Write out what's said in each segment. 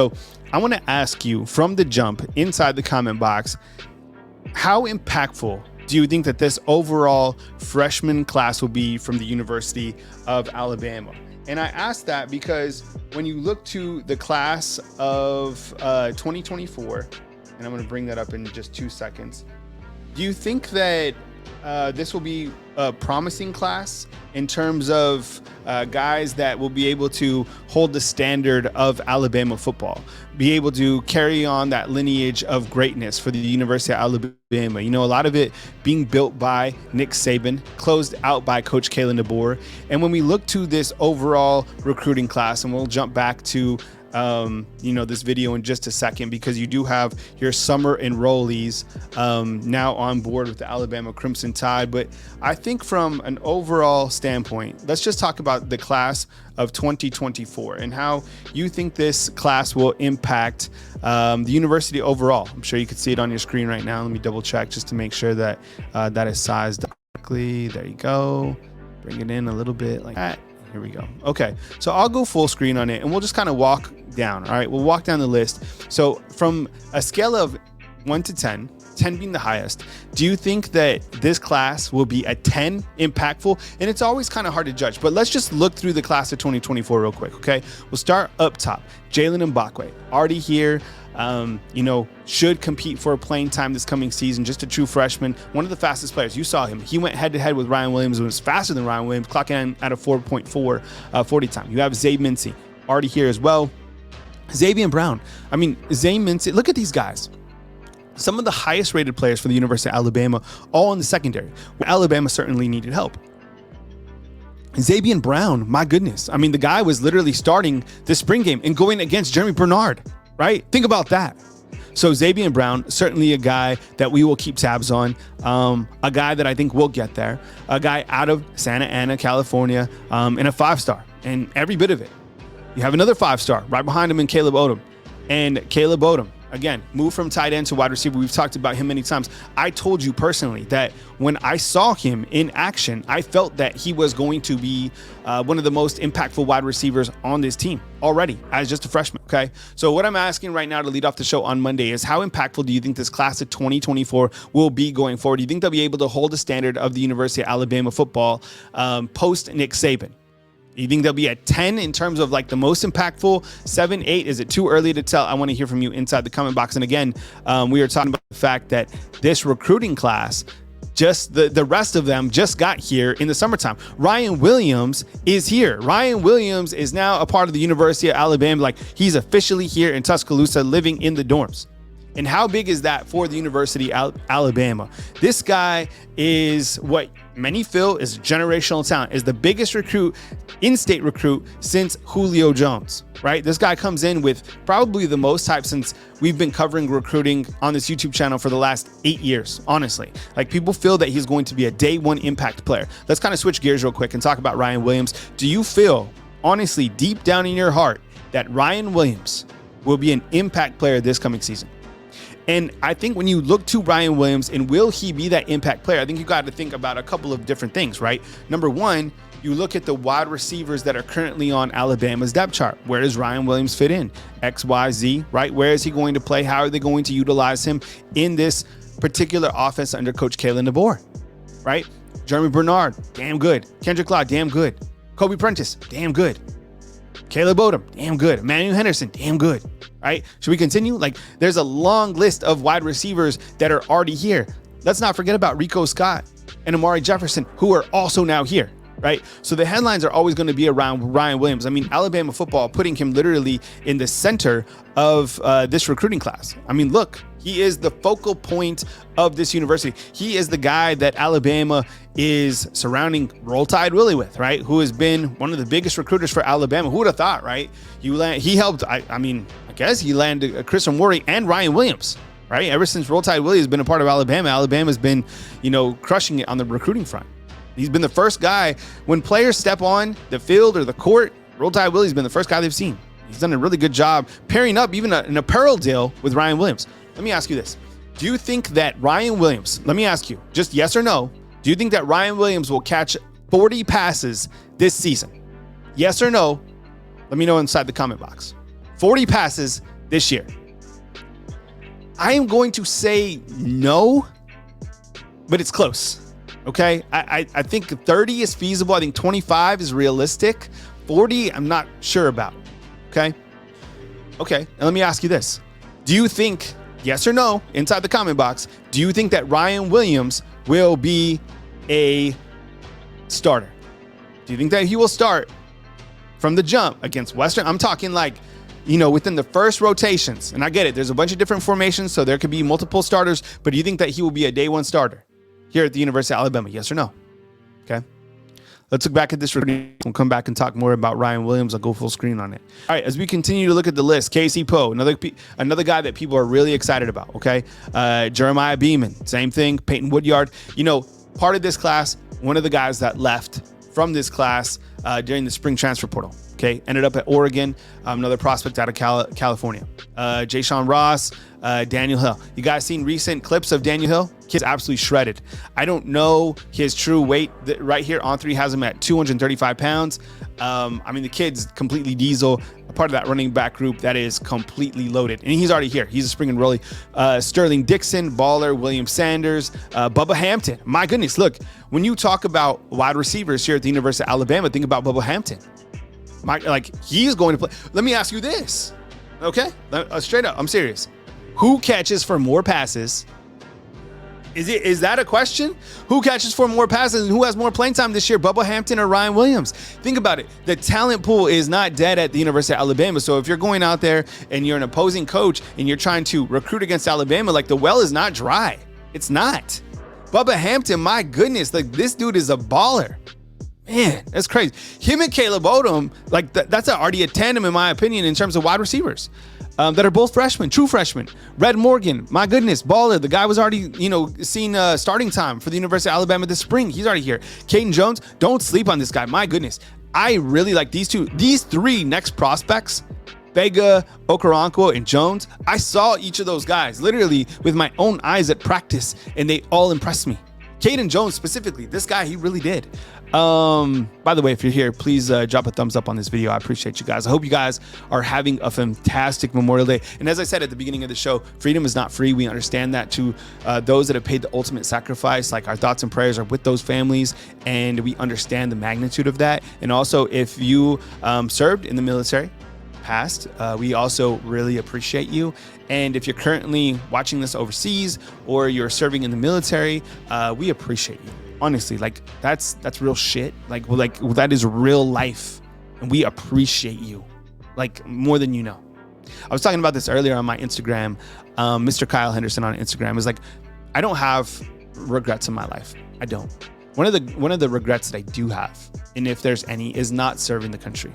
So I want to ask you from the jump inside the comment box, how impactful do you think that this overall freshman class will be from the University of Alabama? And I ask that because when you look to the class of 2024, and I'm going to bring that up in just 2 seconds, do you think that this will be a promising class in terms of guys that will be able to hold the standard of Alabama football, be able to carry on that lineage of greatness for the University of Alabama? You know, a lot of it being built by Nick Saban, closed out by Coach Kalen DeBoer. And when we look to this overall recruiting class, and we'll jump back to this video in just a second, because you do have your summer enrollees now on board with the Alabama Crimson Tide. But I think from an overall standpoint, let's just talk about the class of 2024 and how you think this class will impact the university overall. I'm sure you can see it on your screen right now. Let me double check just to make sure that that is sized correctly. There you go. Bring it in a little bit like that. Here we go. Okay, so I'll go full screen on it and we'll just kind of walk down. All right, we'll walk down the list. So from a scale of 1 to 10, 10 being the highest, do you think that this class will be a 10 impactful? And it's always kind of hard to judge, but let's just look through the class of 2024 real quick, okay? We'll start up top. Jalen Mbakwe, already here. Should compete for playing time this coming season. Just a true freshman, one of the fastest players. You saw him. He went head to head with Ryan Williams and was faster than Ryan Williams, clocking in at a 4.4 40 time. You have Zay Mincy already here as well. Xavier Brown. I mean, Zay Mincy, look at these guys. Some of the highest rated players for the University of Alabama, all in the secondary. Alabama certainly needed help. Xavier Brown, my goodness. I mean, the guy was literally starting the spring game and going against Jeremy Bernard. Right? Think about that. So Xavier Brown, certainly a guy that we will keep tabs on. A guy that I think will get there. A guy out of Santa Ana, California, and a 5-star, and every bit of it. You have another 5-star right behind him in Caleb Odom. And Caleb Odom, again, moved from tight end to wide receiver. We've talked about him many times. I told you personally that when I saw him in action, I felt that he was going to be one of the most impactful wide receivers on this team already as just a freshman, okay? So what I'm asking right now to lead off the show on Monday is, how impactful do you think this class of 2024 will be going forward? Do you think they'll be able to hold the standard of the University of Alabama football post Nick Saban? You think they'll be at 10 in terms of like the most impactful? 7, 8? Is it too early to tell? I want to hear from you inside the comment box. And again, we are talking about the fact that this recruiting class, just the rest of them just got here in the summertime. Ryan Williams is here. Ryan Williams is now a part of the University of Alabama. Like, he's officially here in Tuscaloosa, living in the dorms. And how big is that for the University of Alabama? This guy is what many feel is generational talent, is the biggest recruit, in-state recruit, since Julio Jones, right? This guy comes in with probably the most hype since we've been covering recruiting on this YouTube channel for the last 8 years, honestly. Like, people feel that he's going to be a day one impact player. Let's kind of switch gears real quick and talk about Ryan Williams. Do you feel, honestly, deep down in your heart, that Ryan Williams will be an impact player this coming season? And I think when you look to Ryan Williams and will he be that impact player, I think you got to think about a couple of different things, right? Number one, you look at the wide receivers that are currently on Alabama's depth chart. Where does Ryan Williams fit in? X, Y, Z, right? Where is he going to play? How are they going to utilize him in this particular offense under Coach Kalen DeBoer, right? Jeremy Bernard, damn good. Kendrick Law, damn good. Kobe Prentice, damn good. Caleb Odom, damn good. Emmanuel Henderson, damn good. Right? Should we continue? Like, there's a long list of wide receivers that are already here. Let's not forget about Rico Scott and Amari Jefferson, who are also now here. Right? So the headlines are always going to be around Ryan Williams. I mean, Alabama football putting him literally in the center of this recruiting class. I mean, look, he is the focal point of this university. He is the guy that Alabama is surrounding Roll Tide Willie with, right? Who has been one of the biggest recruiters for Alabama. Who would have thought, right? He helped, I guess he landed Chris Omori and Ryan Williams, right? Ever since Roll Tide Willie has been a part of Alabama, Alabama's been, crushing it on the recruiting front. He's been the first guy when players step on the field or the court. Roll Tide Willie's been the first guy they've seen. He's done a really good job pairing up even an apparel deal with Ryan Williams. Let me ask you this. Do you think that Ryan Williams, let me ask you, just yes or no, do you think that Ryan Williams will catch 40 passes this season? Yes or no? Let me know inside the comment box. 40 passes this year. I am going to say no, but it's close. Okay. I think 30 is feasible. I think 25 is realistic. 40, I'm not sure about. Okay. Okay. And let me ask you this. Do you think, yes or no, inside the comment box, do you think that Ryan Williams will be a starter? Do you think that he will start from the jump against Western? I'm talking like, within the first rotations. And I get it. There's a bunch of different formations, so there could be multiple starters. But do you think that he will be a day one starter here at the University of Alabama? Yes or no? Okay. Let's look back at this recording. We'll come back and talk more about Ryan Williams. I'll go full screen on it. All right, as we continue to look at the list, Casey Poe, another guy that people are really excited about, okay? Jeremiah Beeman, same thing. Peyton Woodyard. Part of this class, one of the guys that left from this class during the spring transfer portal, okay? Ended up at Oregon, another prospect out of California. Jay-Sean Ross, Daniel Hill. You guys seen recent clips of Daniel Hill? Kid's absolutely shredded. I don't know his true weight. Right here on 3 has him at 235 pounds. The kid's completely diesel, a part of that running back group that is completely loaded. And he's already here. He's a spring and rolly. Sterling Dixon, baller, William Sanders, Bubba Hampton. My goodness, look, when you talk about wide receivers here at the University of Alabama, think about Bubba Hampton. He's going to play. Let me ask you this, okay? Straight up, I'm serious. Who catches for more passes? Is that a question? Who catches for more passes and who has more playing time this year, Bubba Hampton or Ryan Williams? Think about it. The talent pool is not dead at the University of Alabama. So if you're going out there and you're an opposing coach and you're trying to recruit against Alabama, the well is not dry. It's not. Bubba Hampton, my goodness, this dude is a baller. Man, that's crazy. Him and Caleb Odom, that's already a tandem in my opinion in terms of wide receivers. That are both freshmen, true freshmen. Red Morgan, my goodness, baller. The guy was already, seen starting time for the University of Alabama this spring. He's already here. Caden Jones, don't sleep on this guy. My goodness. I really like these three next prospects, Vega, Okoronkwo, and Jones. I saw each of those guys literally with my own eyes at practice, and they all impressed me. Caden Jones specifically, this guy, he really did. By the way, if you're here, please drop a thumbs up on this video. I appreciate you guys. I hope you guys are having a fantastic Memorial Day. And as I said at the beginning of the show, freedom is not free. We understand that. To those that have paid the ultimate sacrifice, our thoughts and prayers are with those families, and we understand the magnitude of that. And also, if you served in the military past, we also really appreciate you. And if you're currently watching this overseas or you're serving in the military, we appreciate you. Honestly, that's real shit. That is real life, and we appreciate you more than you know. I was talking about this earlier on my Instagram. Mr. Kyle Henderson on Instagram is I don't have regrets in my life. I don't. One of the regrets that I do have, and if there's any, is not serving the country.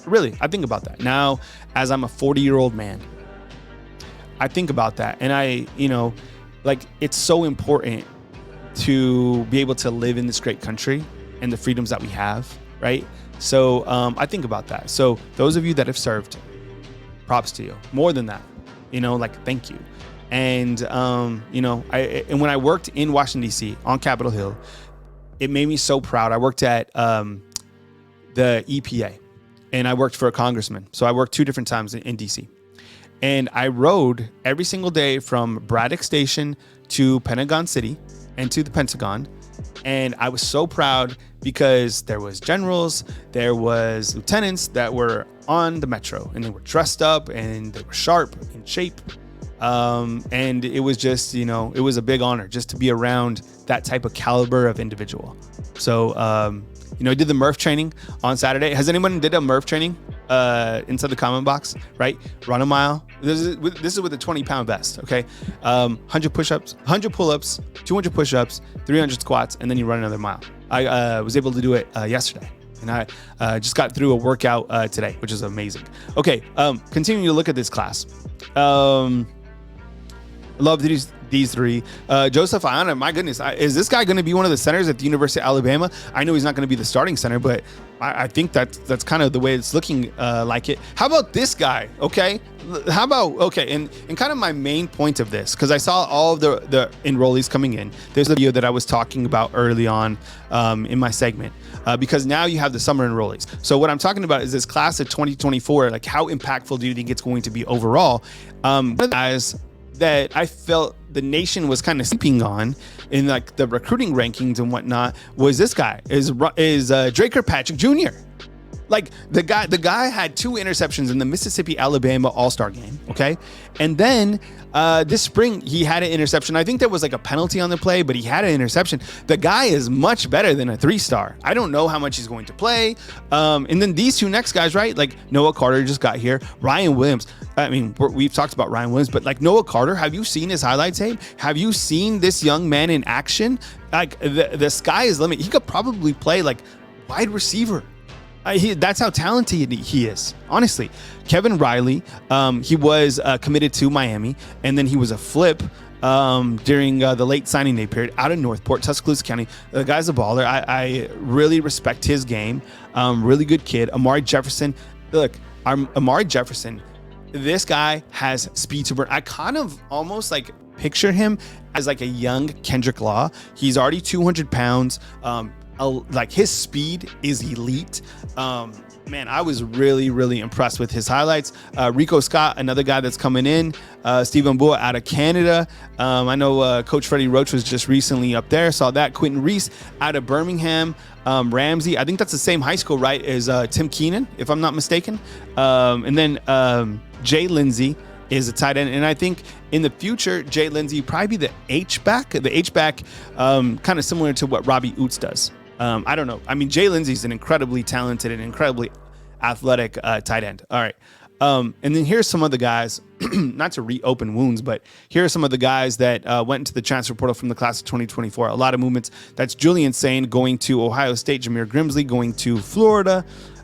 Really, I think about that now as I'm a 40-year-old man. I think about that, and it's so important to be able to live in this great country and the freedoms that we have, right? So I think about that. So those of you that have served, props to you. More than that, thank you. And and when I worked in Washington D.C. on Capitol Hill, it made me so proud. I worked at the EPA, and I worked for a congressman. So I worked 2 different times in D.C. And I rode every single day from Braddock Station to Pentagon City and to the Pentagon. And I was so proud because there was generals, there was lieutenants that were on the metro, and they were dressed up and they were sharp in shape. And it was just, it was a big honor just to be around that type of caliber of individual. So, I did the Murph training on Saturday. Has anyone did a Murph training inside the comment box, right? Run a mile. This is with a 20-pound vest, okay? 100 push-ups, 100 pull-ups, 200 push-ups, 300 squats, and then you run another mile. I was able to do it yesterday, and I just got through a workout today, which is amazing. Okay, continuing to look at this class. Love these three. Joseph Ayana, my goodness, is this guy going to be one of the centers at the University of Alabama? I know he's not going to be the starting center, but I think that's kind of the way it's looking like it. How about this guy? Okay, how about and kind of my main point of this, because I saw all of the enrollees coming in. There's a video that I was talking about early on in my segment, because now you have the summer enrollees. So what I'm talking about is this class of 2024. Like, how impactful do you think it's going to be overall? One of the guys that I felt the nation was kind of sleeping on in like the recruiting rankings and whatnot was this guy is Drake Kirkpatrick Jr. Like the guy had 2 interceptions in the Mississippi Alabama All-Star game. Okay. And then this spring he had an interception. I think there was like a penalty on the play, but he had an interception. The guy is much better than a 3-star. I don't know how much he's going to play. And then these 2 next guys, right? Like Noah Carter just got here. Ryan Williams. I mean, we've talked about Ryan Williams, but like Noah Carter, have you seen his highlight tape? Have you seen this young man in action? Like the sky is the limit. He could probably play like wide receiver. That's how talented he is, honestly. Kevin Riley, he was committed to Miami, and then he was a flip during the late signing day period out of Northport, Tuscaloosa County. The guy's a baller. I really respect his game. Really good kid. Amari Jefferson. Look, Amari Jefferson, this guy has speed to burn. I kind of almost like picture him as like a young Kendrick Law. He's already 200 pounds. Like his speed is elite. Man, I was really impressed with his highlights. Rico Scott, another guy that's coming in. Stephen Bua out of Canada. I know Coach Freddie Roach was just recently up there. Saw that. Quentin Reese out of Birmingham. Ramsey, I think that's the same high school, right, as Tim Keenan, if I'm not mistaken. And then Jay Lindsey is a tight end, and I think in the future, Jay Lindsey probably be the H-back. The H-back, kind of similar to what Robbie Oots does. I don't know. I mean, Jay Lindsey's an incredibly talented and incredibly athletic tight end. All right. And then here's some of the guys, not to reopen wounds, but here are some of the guys that went into the transfer portal from the class of 2024. A lot of movements. That's Julian Sane going to Ohio State, Jameer Grimsley going to Florida.